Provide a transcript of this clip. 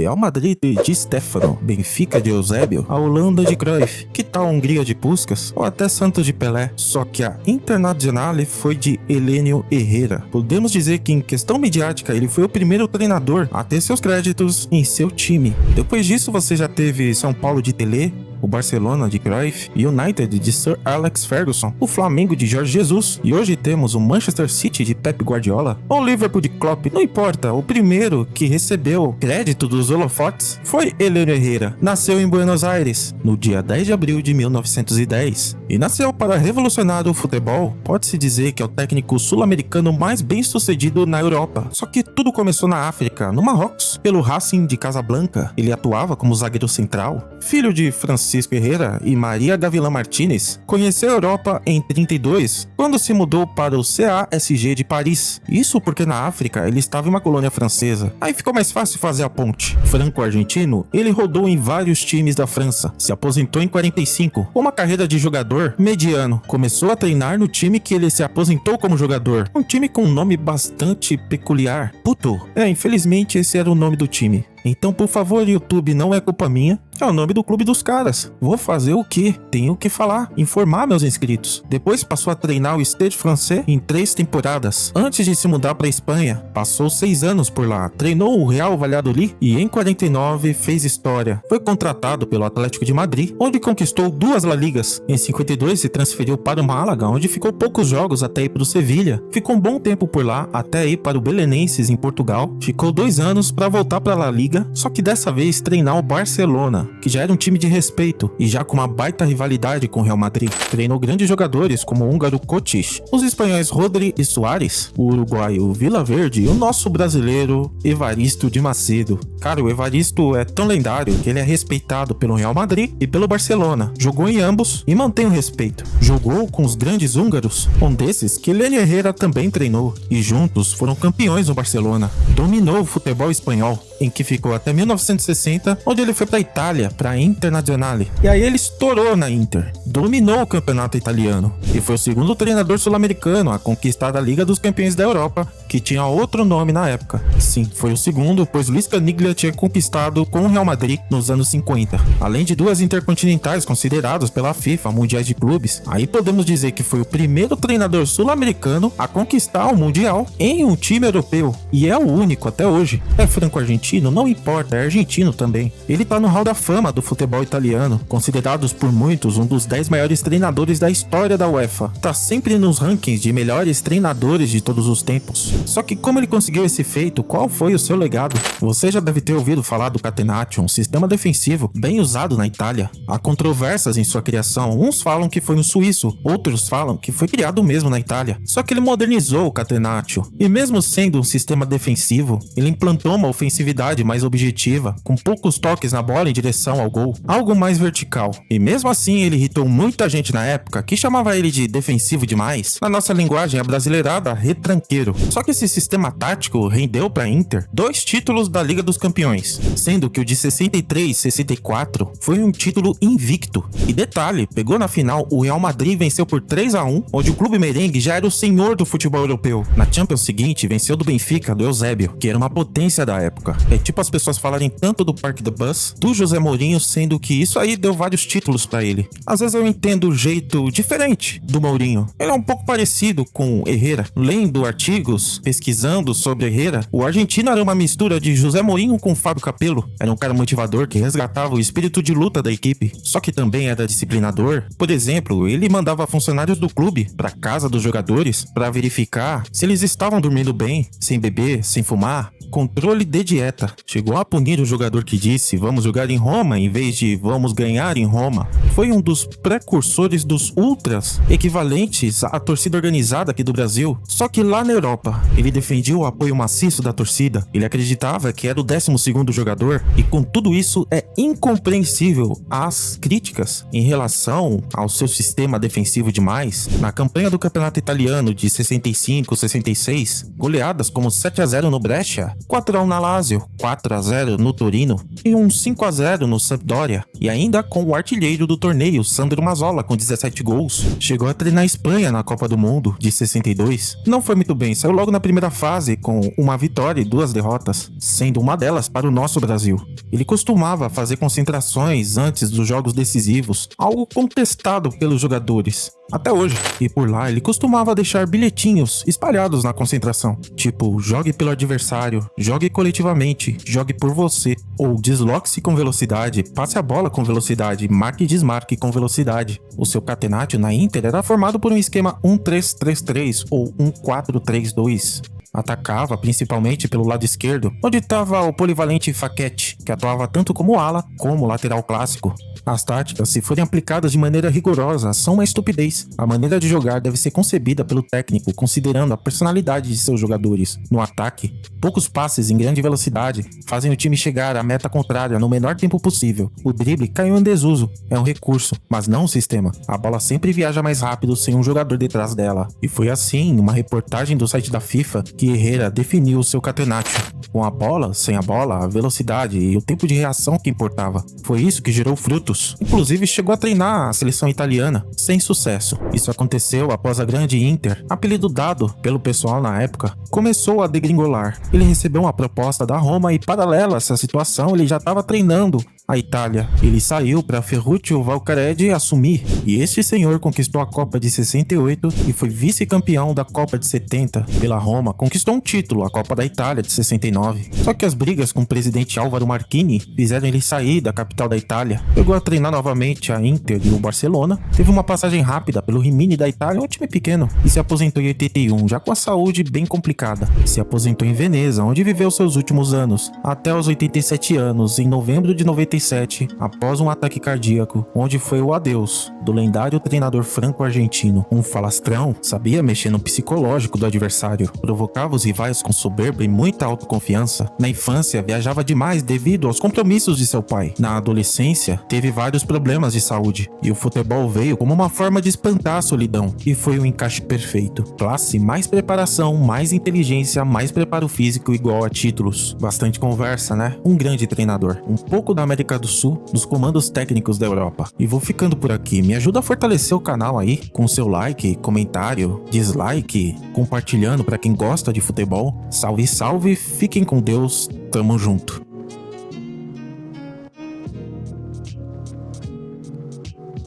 Real Madrid de Di Stéfano, Benfica de Eusébio, a Holanda de Cruyff, que tal a Hungria de Puskás ou até Santos de Pelé. Só que a Internazionale foi de Helénio Herrera. Podemos dizer que em questão midiática ele foi o primeiro treinador a ter seus créditos em seu time. Depois disso você já teve São Paulo de Pelé, o Barcelona de Cruyff, United de Sir Alex Ferguson, o Flamengo de Jorge Jesus, e hoje temos o Manchester City de Pep Guardiola, ou o Liverpool de Klopp. Não importa, o primeiro que recebeu crédito dos holofotes foi Helénio Herrera. Nasceu em Buenos Aires no dia 10 de abril de 1910 e nasceu para revolucionar o futebol. Pode-se dizer que é o técnico sul-americano mais bem sucedido na Europa. Só que tudo começou na África, no Marrocos, pelo Racing de Casablanca. Ele atuava como zagueiro central, filho de Francisco Herrera e Maria Gavilã Martínez. Conheceu a Europa em 32, quando se mudou para o CASG de Paris. Isso porque na África ele estava em uma colônia francesa. Aí ficou mais fácil fazer a ponte. Franco-argentino, ele rodou em vários times da França. Se aposentou em 45, com uma carreira de jogador mediano. Começou a treinar no time que ele se aposentou como jogador. Um time com um nome bastante peculiar. Puto. Infelizmente esse era o nome do time. Então, por favor, YouTube, não é culpa minha. É o nome do clube dos caras. Vou fazer o quê? Tenho que falar, informar meus inscritos. Depois passou a treinar o Stade Français em 3 temporadas. Antes de se mudar para a Espanha, passou 6 anos por lá. Treinou o Real Valladolid e em 49 fez história. Foi contratado pelo Atlético de Madrid, onde conquistou 2 La Ligas. Em 52 se transferiu para o Málaga, onde ficou poucos jogos até ir para o Sevilha. Ficou um bom tempo por lá, até ir para o Belenenses em Portugal. Ficou 2 anos para voltar para a La Liga, só que dessa vez treinar o Barcelona, que já era um time de respeito e já com uma baita rivalidade com o Real Madrid. Treinou grandes jogadores como o húngaro Kotić, os espanhóis Rodri e Suárez, o uruguaio Vila Verde e o nosso brasileiro Evaristo de Macedo. Cara, o Evaristo é tão lendário que ele é respeitado pelo Real Madrid e pelo Barcelona. Jogou em ambos e mantém o respeito. Jogou com os grandes húngaros, um desses que Helénio Herrera também treinou, e juntos foram campeões no Barcelona. Dominou o futebol espanhol, em que ficou até 1960, onde ele foi para a Itália, para a Internazionale. E aí ele estourou na Inter, dominou o campeonato italiano e foi o segundo treinador sul-americano a conquistar a Liga dos Campeões da Europa, que tinha outro nome na época. Sim, foi o segundo, pois Luis Caniglia tinha conquistado com o Real Madrid nos anos 50. Além de 2 intercontinentais consideradas pela FIFA mundiais de clubes, aí podemos dizer que foi o primeiro treinador sul-americano a conquistar o Mundial em um time europeu, e é o único até hoje. É franco-argentino, não importa, é argentino também. Ele tá no hall da fama do futebol italiano, considerados por muitos um dos 10 maiores treinadores da história da UEFA. Tá sempre nos rankings de melhores treinadores de todos os tempos. Só que como ele conseguiu esse feito, qual foi o seu legado? Você já deve ter ouvido falar do Catenaccio, um sistema defensivo bem usado na Itália. Há controvérsias em sua criação, uns falam que foi um suíço, outros falam que foi criado mesmo na Itália. Só que ele modernizou o Catenaccio, e mesmo sendo um sistema defensivo, ele implantou uma ofensividade mais objetiva, com poucos toques na bola em direção ao gol, algo mais vertical. E mesmo assim ele irritou muita gente na época, que chamava ele de defensivo demais. Na nossa linguagem abrasileirada, retranqueiro. Só que esse sistema tático rendeu para a Inter 2 títulos da Liga dos Campeões, sendo que o de 63 e 64 foi um título invicto. E detalhe, pegou na final o Real Madrid, venceu por 3-1, onde o clube merengue já era o senhor do futebol europeu. Na Champions seguinte, venceu do Benfica, do Eusébio, que era uma potência da época. É tipo as pessoas falarem tanto do Parque do Bus, do José Mourinho, sendo que isso aí deu vários títulos para ele. Às vezes eu entendo o jeito diferente do Mourinho. Ele é um pouco parecido com Herrera. Lendo artigos, pesquisando sobre Herrera, o argentino era uma mistura de José Mourinho com Fábio Capello. Era um cara motivador que resgatava o espírito de luta da equipe, só que também era disciplinador. Por exemplo, ele mandava funcionários do clube para casa dos jogadores para verificar se eles estavam dormindo bem, sem beber, sem fumar. Controle de dieta. Chegou a punir o jogador que disse vamos jogar em Roma em vez de vamos ganhar em Roma. Foi um dos precursores dos ultras, equivalentes à torcida organizada aqui do Brasil. Só que lá na Europa, ele defendia o apoio maciço da torcida. Ele acreditava que era o 12º jogador, e com tudo isso é incompreensível as críticas em relação ao seu sistema defensivo demais. Na campanha do campeonato italiano de 65-66, goleadas como 7-0 no Brescia, 4-1 na Lazio, Lazio, 4-0 no Torino e um 5-0 no Sampdoria, e ainda com o artilheiro do torneio, Sandro Mazzola, com 17 gols. Chegou a treinar a Espanha na Copa do Mundo de 62. Não foi muito bem, saiu logo na primeira fase com uma vitória e 2 derrotas, sendo uma delas para o nosso Brasil. Ele costumava fazer concentrações antes dos jogos decisivos, algo contestado pelos jogadores até hoje. E por lá ele costumava deixar bilhetinhos espalhados na concentração, tipo: jogue pelo adversário, jogue coletivamente, jogue por você, ou desloque-se com velocidade, passe a bola com velocidade, marque e desmarque com velocidade. O seu catenaccio na Inter era formado por um esquema 1-3-3-3 ou 1-4-3-2. Atacava principalmente pelo lado esquerdo, onde estava o polivalente Facchetti, que atuava tanto como ala como lateral clássico. As táticas, se forem aplicadas de maneira rigorosa, são uma estupidez. A maneira de jogar deve ser concebida pelo técnico, considerando a personalidade de seus jogadores. No ataque, poucos passes em grande velocidade fazem o time chegar à meta contrária no menor tempo possível. O drible caiu em desuso, é um recurso, mas não um sistema. A bola sempre viaja mais rápido sem um jogador detrás dela. E foi assim, numa reportagem do site da FIFA, que Herrera definiu o seu catenaccio. Com a bola, sem a bola, a velocidade e o tempo de reação que importava. Foi isso que gerou frutos. Inclusive chegou a treinar a seleção italiana, sem sucesso. Isso aconteceu após a grande Inter, apelido dado pelo pessoal na época, começou a degringolar. Ele recebeu uma proposta da Roma e, paralelo a essa situação, ele já estava treinando a Itália. Ele saiu para Ferruccio Valcareggi assumir, e este senhor conquistou a Copa de 68 e foi vice-campeão da Copa de 70 pela Roma. Conquistou um título, a Copa da Itália de 69. Só que as brigas com o presidente Álvaro Marchini fizeram ele sair da capital da Itália. Chegou a treinar novamente a Inter e o Barcelona, teve uma passagem rápida pelo Rimini da Itália, um time pequeno, e se aposentou em 81, já com a saúde bem complicada. Se aposentou em Veneza, onde viveu seus últimos anos, até os 87 anos, em novembro de 97, após um ataque cardíaco, onde foi o adeus do lendário treinador franco-argentino. Um falastrão, sabia mexer no psicológico do adversário, provocava os rivais com soberba e muita autoconfiança. Na infância, viajava demais devido aos compromissos de seu pai. Na adolescência, teve vários problemas de saúde, e o futebol veio como uma forma de espantar a solidão, e foi um encaixe perfeito. Classe, mais preparação, mais inteligência, mais preparo físico igual a títulos. Bastante conversa, né? Um grande treinador. Um pouco da América do Sul, dos comandos técnicos da Europa. E vou ficando por aqui. Me ajuda a fortalecer o canal aí, com seu like, comentário, dislike, compartilhando para quem gosta de futebol. Salve, salve, fiquem com Deus, tamo junto.